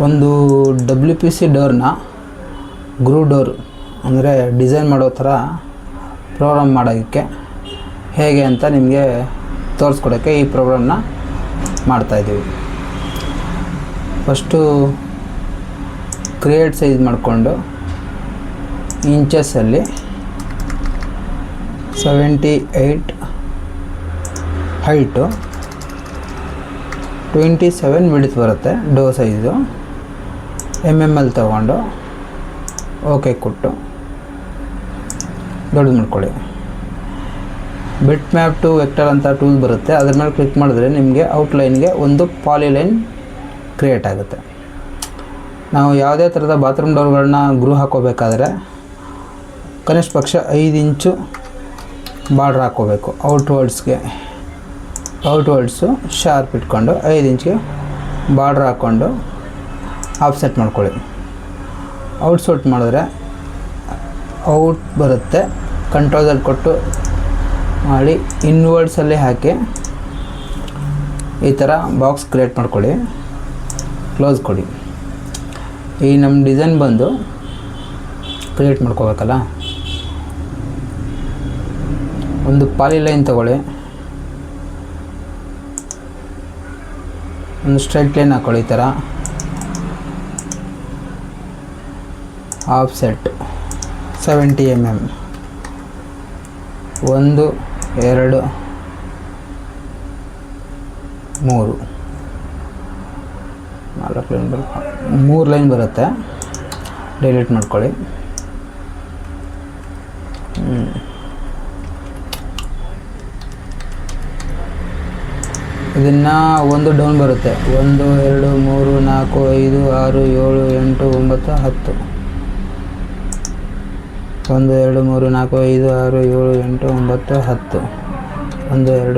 ಒಂದು WPC ಡೋರ್ನ ಗ್ರೂ door ಅಂದರೆ design ಮಾಡೋ ಥರ ಪ್ರೋಗ್ರಾಮ್ ಮಾಡೋದಕ್ಕೆ ಹೇಗೆ ಅಂತ ನಿಮಗೆ ತೋರಿಸ್ಕೊಡೋಕ್ಕೆ ಈ ಪ್ರೋಗ್ರಾಮ್ನ ಮಾಡ್ತಾಯಿದ್ದೀವಿ. ಫಸ್ಟು ಕ್ರಿಯೇಟ್ ಸೈಜ್ ಮಾಡಿಕೊಂಡು ಇಂಚಸ್ಸಲ್ಲಿ 78 ಹೈಟು 27 ವಿಡ್ತ್ ಬರುತ್ತೆ ಡೋ ಸೈಜು. MML ತಗೊಂಡು ಓಕೆ ಕೊಟ್ಟು ದೊಡ್ಡದು ಮಾಡ್ಕೊಳ್ಳಿ. ಬಿಟ್ ಮ್ಯಾಪ್ ಟು ವೆಕ್ಟರ್ ಅಂತ ಟೂಲ್ ಬರುತ್ತೆ, ಅದ್ರ ಮೇಲೆ ಕ್ಲಿಕ್ ಮಾಡಿದ್ರೆ ನಿಮಗೆ ಔಟ್ಲೈನ್ಗೆ ಒಂದು ಪಾಲಿಲೈನ್ ಕ್ರಿಯೇಟ್ ಆಗುತ್ತೆ. ನಾವು ಯಾವುದೇ ಥರದ ಬಾತ್ರೂಮ್ ಡೋರ್ಗಳನ್ನ ಗ್ರೂ ಹಾಕೋಬೇಕಾದ್ರೆ ಕನಿಷ್ಠ ಪಕ್ಷ 5 ಇಂಚು ಬಾರ್ಡ್ರ್ ಹಾಕ್ಕೋಬೇಕು. ಔಟ್ವರ್ಡ್ಸು ಶಾರ್ಪ್ ಇಟ್ಕೊಂಡು 5 ಇಂಚ್ಗೆ ಬಾರ್ಡ್ರ್ ಹಾಕ್ಕೊಂಡು ಆಫ್ಸೆಟ್ ಮಾಡ್ಕೊಳ್ಳಿ. ಔಟ್ಸೆಟ್ ಮಾಡಿದ್ರೆ ಔಟ್ ಬರುತ್ತೆ. ಕಂಟ್ರೋಲ್ ಕೊಟ್ಟು ಮಾಡಿ ಇನ್ವರ್ಡ್ಸಲ್ಲಿ ಹಾಕಿ ಈ ಥರ ಬಾಕ್ಸ್ ಕ್ರಿಯೇಟ್ ಮಾಡ್ಕೊಳ್ಳಿ. ಕ್ಲೋಸ್ ಕೊಡಿ. ಈ ನಮ್ಮ ಡಿಸೈನ್ ಬಂದು ಕ್ರಿಯೇಟ್ ಮಾಡ್ಕೋಬೇಕಲ್ಲ, ಒಂದು ಪಾಲಿಲೈನ್ ತಗೊಳ್ಳಿ, ಒಂದು ಸ್ಟ್ರೈಟ್ ಲೈನ್ ಹಾಕ್ಕೊಳ್ಳಿ. ಈ ಥರ ಆಫ್ಸೆಟ್ 70 mm 1 2 3 4 ಲೈನ್ ಬರುತ್ತೆ. 3 ಲೈನ್ ಬರುತ್ತೆ. ಡಿಲೀಟ್ ಮಾಡ್ಕೊಳ್ಳಿ. ಇದನ್ನು ಒಂದು ಡೌನ್ ಬರುತ್ತೆ. 1 2 3 4 5 6 7 8 9 10. 1 2 3 4 5 6 7 8 9 10. 1 2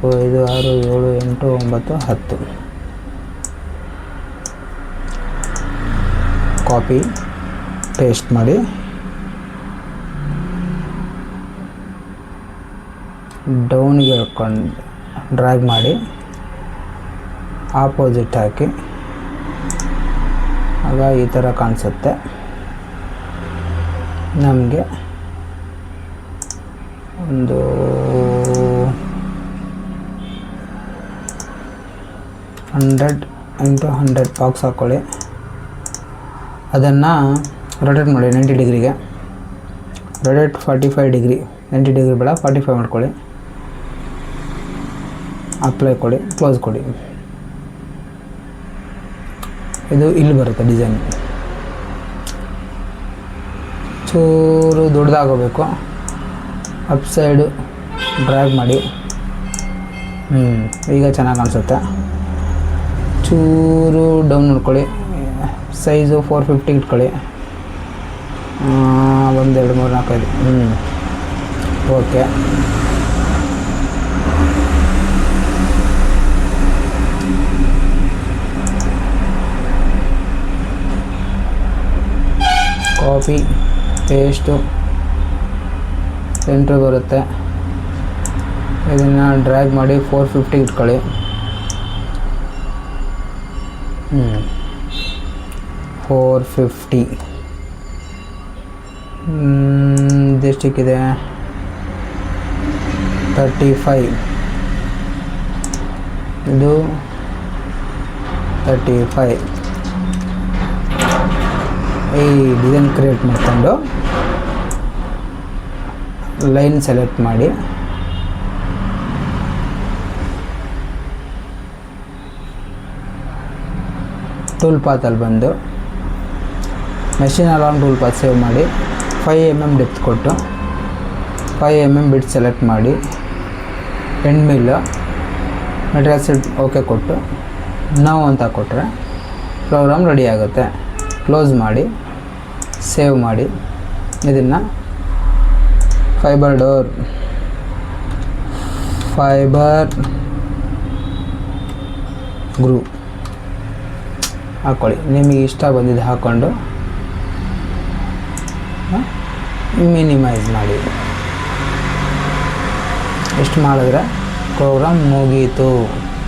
3 4 5 6 7 8 9 10. ಕಾಪಿ ಪೇಸ್ಟ್ ಮಾಡಿ ಡೌನ್ಗೆ ಹೇಳ್ಕೊಂಡು ಡ್ರ್ಯಾಗ್ ಮಾಡಿ ಆಪೋಸಿಟ್ ಹಾಕಿ, ಆಗ ಈ ಥರ ಕಾಣಿಸುತ್ತೆ. ನಮಗೆ ಒಂದು 100 × 100 ಬಾಕ್ಸ್ ಹಾಕ್ಕೊಳ್ಳಿ. ಅದನ್ನು ರೊಟೇಟ್ ಮಾಡಿ 90 ಡಿಗ್ರಿಗೆ. ರೊಟೇಟ್ 45 ಡಿಗ್ರಿ, 90 ಡಿಗ್ರಿ ಬೇಡ, 45 ಮಾಡ್ಕೊಳ್ಳಿ. ಅಪ್ಲೈ ಕೊಡಿ, ಕ್ಲೋಸ್ ಕೊಡಿ. ಇದು ಇಲ್ಲಿ ಬರುತ್ತೆ ಡಿಸೈನ್. ಚೂರು ದೊಡ್ಡದಾಗಬೇಕು. ಅಪ್ ಸೈಡು ಡ್ರ್ಯಾಗ್ ಮಾಡಿ. ಈಗ ಚೆನ್ನಾಗಿ ಕಾಣಿಸುತ್ತೆ. ಚೂರು ಡೌನ್ ಮಾಡ್ಕೊಳ್ಳಿ. ಸೈಜು 450 ಇಟ್ಕೊಳ್ಳಿ. 1 2 3 4 5. ಓಕೆ. ಕಾಪಿ ಪೇಸ್ಟು ಸೆಂಟ್ರ್ ಬರುತ್ತೆ. ಇದನ್ನು ಡ್ರ್ಯಾಗ್ ಮಾಡಿ 450 ಇಟ್ಕೊಳ್ಳಿ. 450 ಇದೆಷ್ಟಿಕ್ಕಿದೆ? 35. ಇದು 35. ಈ ಡಿಸೈನ್ ಕ್ರಿಯೇಟ್ ಮಾಡ್ಕೊಂಡು ಲೈನ್ ಸೆಲೆಕ್ಟ್ ಮಾಡಿ ಟೂಲ್ ಪಾತಲ್ಲಿ ಬಂದು machine alarm tool path save ಮಾಡಿ 5 mm ಡೆಪ್ತ್ ಕೊಟ್ಟು 5 mm ಬಿಟ್ ಸೆಲೆಕ್ಟ್ ಮಾಡಿ end mill material set okay ಕೊಟ್ಟು ನಾವು ಅಂತ ಕೊಟ್ಟರೆ ಪ್ರೋಗ್ರಾಮ್ ರೆಡಿ ಆಗುತ್ತೆ. ಕ್ಲೋಸ್ ಮಾಡಿ ಸೇವ್ ಮಾಡಿ. ಇದನ್ನು ಫೈಬರ್ ಡೋರ್, ಫೈಬರ್ ಗ್ರೂ ಹಾಕ್ಕೊಳ್ಳಿ. ನಿಮಗೆ ಇಷ್ಟ ಬಂದಿದ್ದು ಹಾಕ್ಕೊಂಡು ಮಿನಿಮೈಸ್ ಮಾಡಿ. ಇಷ್ಟು ಮಾಡಿದ್ರೆ ಪ್ರೋಗ್ರಾಮ್ ಮುಗೀತು.